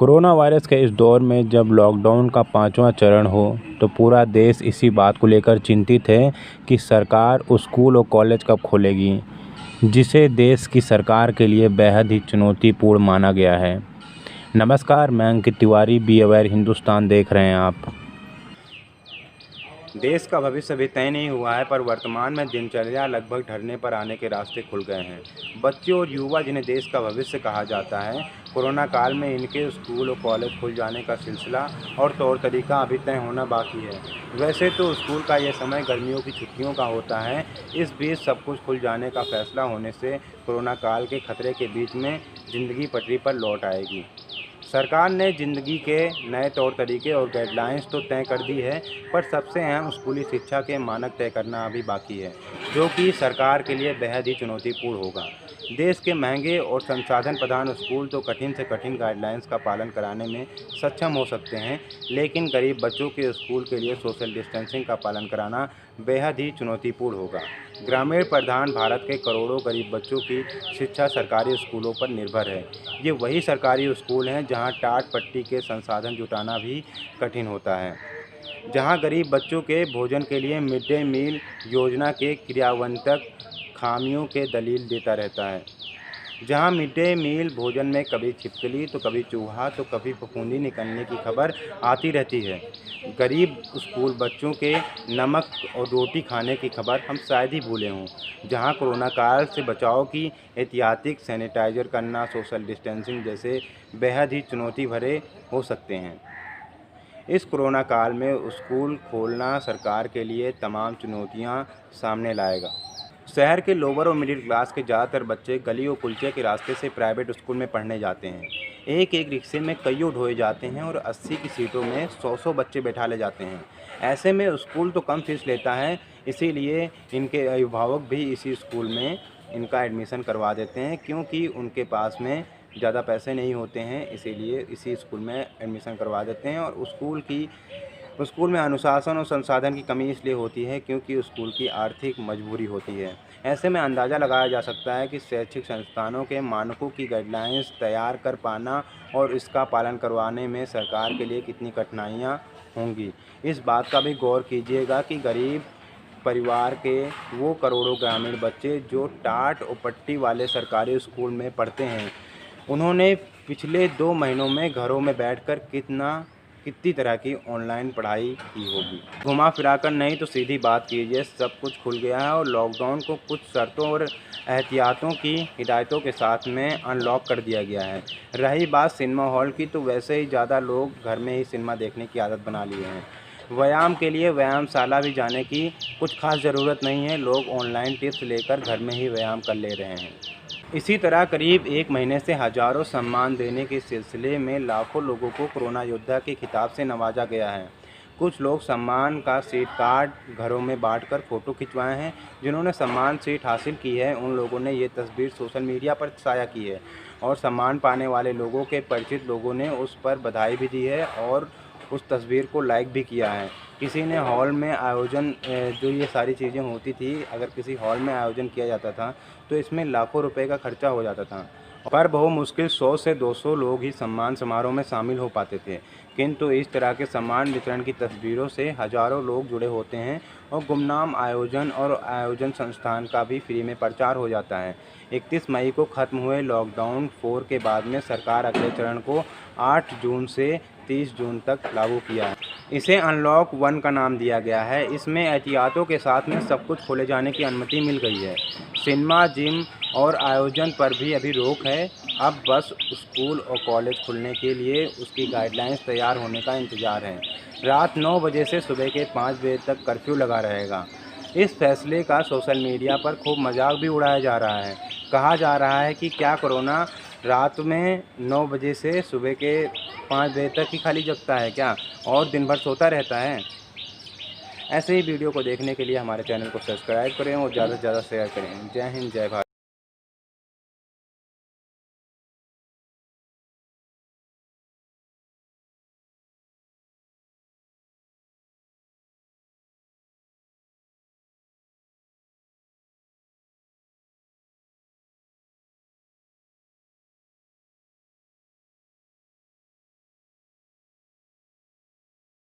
Corona virus के इस दौर में जब लॉकडाउन का 5वां चरण हो तो पूरा देश इसी बात को लेकर चिंतित है कि सरकार स्कूल और कॉलेज कब खोलेगी, जिसे देश की सरकार के लिए बेहद ही चुनौतीपूर्ण माना गया है। नमस्कार, मैं अंकित तिवारी, बी अवेयर हिंदुस्तान देख रहे हैं आप। देश का भविष्य अभी तय नहीं हुआ है, पर वर्तमान में दिनचर्या लगभग ढलने पर आने के रास्ते खुल गए हैं। बच्चे और युवा, जिन्हें देश का भविष्य कहा जाता है, कोरोना काल में इनके स्कूल और कॉलेज खुल जाने का सिलसिला और तौर तरीका अभी तय होना बाकी है। वैसे तो स्कूल का यह समय गर्मियों की छुट्टियों का होता है। इस बीच सब कुछ खुल जाने का फैसला होने से कोरोना काल के खतरे के बीच में ज़िंदगी पटरी पर लौट आएगी। सरकार ने ज़िंदगी के नए तौर तरीके और गाइडलाइंस तो तय कर दी है, पर सबसे अहम स्कूली शिक्षा के मानक तय करना अभी बाकी है, जो कि सरकार के लिए बेहद ही चुनौतीपूर्ण होगा। देश के महंगे और संसाधन प्रधान स्कूल तो कठिन से कठिन गाइडलाइंस का पालन कराने में सक्षम हो सकते हैं, लेकिन गरीब बच्चों के स्कूल के लिए सोशल डिस्टेंसिंग का पालन कराना बेहद ही चुनौतीपूर्ण होगा। ग्रामीण प्रधान भारत के करोड़ों गरीब बच्चों की शिक्षा सरकारी स्कूलों पर निर्भर है। ये वही सरकारी स्कूल हैं जहां टाट पट्टी के संसाधन जुटाना भी कठिन होता है, जहां गरीब बच्चों के भोजन के लिए मिड डे मील योजना के क्रियान्वयन खामियों के दलील देता रहता है, जहां मिड डे मील भोजन में कभी छिपकली तो कभी चूहा तो कभी फफूंदी निकलने की खबर आती रहती है। गरीब स्कूल बच्चों के नमक और रोटी खाने की खबर हम शायद ही भूले हों, जहां कोरोना काल से बचाव की एहतियाती सैनिटाइजर करना, सोशल डिस्टेंसिंग जैसे बेहद ही चुनौती भरे हो सकते हैं। इस कोरोना काल में स्कूल खोलना सरकार के लिए तमाम चुनौतियां सामने लाएगा। शहर के लोअर और मिडिल क्लास के ज़्यादातर बच्चे गली और कुलचे के रास्ते से प्राइवेट स्कूल में पढ़ने जाते हैं। एक एक रिक्शे में कईयों ढोए जाते हैं और 80 की सीटों में 100 बच्चे बैठा ले जाते हैं। ऐसे में स्कूल तो कम फीस लेता है, इसीलिए इनके अभिभावक भी इसी स्कूल में इनका एडमिशन करवा देते हैं, क्योंकि उनके पास में ज़्यादा पैसे नहीं होते हैं, इसीलिए इसी स्कूल में एडमिशन करवा देते हैं। और स्कूल में अनुशासन और संसाधन की कमी इसलिए होती है क्योंकि स्कूल की आर्थिक मजबूरी होती है। ऐसे में अंदाज़ा लगाया जा सकता है कि शैक्षिक संस्थानों के मानकों की गाइडलाइंस तैयार कर पाना और इसका पालन करवाने में सरकार के लिए कितनी कठिनाइयाँ होंगी। इस बात का भी गौर कीजिएगा कि गरीब परिवार के वो करोड़ों ग्रामीण बच्चे जो टाट और पट्टी वाले सरकारी स्कूल में पढ़ते हैं, उन्होंने पिछले 2 महीनों में घरों में बैठकर कितनी तरह की ऑनलाइन पढ़ाई की होगी। घुमा फिरा कर नहीं तो सीधी बात कीजिए, सब कुछ खुल गया है और लॉकडाउन को कुछ शर्तों और एहतियातों की हिदायतों के साथ में अनलॉक कर दिया गया है। रही बात सिनेमा हॉल की, तो वैसे ही ज़्यादा लोग घर में ही सिनेमा देखने की आदत बना लिए हैं। व्यायाम के लिए व्यायामशाला भी जाने की कुछ खास ज़रूरत नहीं है, लोग ऑनलाइन टिप्स लेकर घर में ही व्यायाम कर ले रहे हैं। इसी तरह करीब 1 महीने से हज़ारों सम्मान देने के सिलसिले में लाखों लोगों को कोरोना योद्धा के खिताब से नवाजा गया है। कुछ लोग सम्मान का सीट कार्ड घरों में बांटकर फ़ोटो खिंचवाए हैं। जिन्होंने सम्मान सीट हासिल की है, उन लोगों ने ये तस्वीर सोशल मीडिया पर साझा की है और सम्मान पाने वाले लोगों के परिचित लोगों ने उस पर बधाई भी दी है और उस तस्वीर को लाइक भी किया है। किसी ने हॉल में आयोजन जो ये सारी चीज़ें होती थी, अगर किसी हॉल में आयोजन किया जाता था तो इसमें लाखों रुपए का खर्चा हो जाता था, पर बहुत मुश्किल 100 से 200 लोग ही सम्मान समारोह में शामिल हो पाते थे। किंतु इस तरह के सम्मान वितरण की तस्वीरों से हज़ारों लोग जुड़े होते हैं और गुमनाम आयोजन संस्थान का भी फ्री में प्रचार हो जाता है। 31 मई को ख़त्म हुए लॉकडाउन 4 के बाद में सरकार अगले चरण को 8 जून से 30 जून तक लागू किया है। इसे अनलॉक 1 का नाम दिया गया है। इसमें एहतियातों के साथ में सब कुछ खोले जाने की अनुमति मिल गई है। सिनेमा, जिम और आयोजन पर भी अभी रोक है। अब बस स्कूल और कॉलेज खुलने के लिए उसकी गाइडलाइंस तैयार होने का इंतज़ार है। रात 9 बजे से सुबह के 5 बजे तक कर्फ्यू लगा रहेगा। इस फैसले का सोशल मीडिया पर खूब मजाक भी उड़ाया जा रहा है। कहा जा रहा है कि क्या कोरोना रात में 9 बजे से सुबह के 5 बजे तक ही खाली जगता है क्या, और दिन भर सोता रहता है? ऐसे ही वीडियो को देखने के लिए हमारे चैनल को सब्सक्राइब करें और ज़्यादा से ज़्यादा शेयर करें। जय हिंद, जय भारत।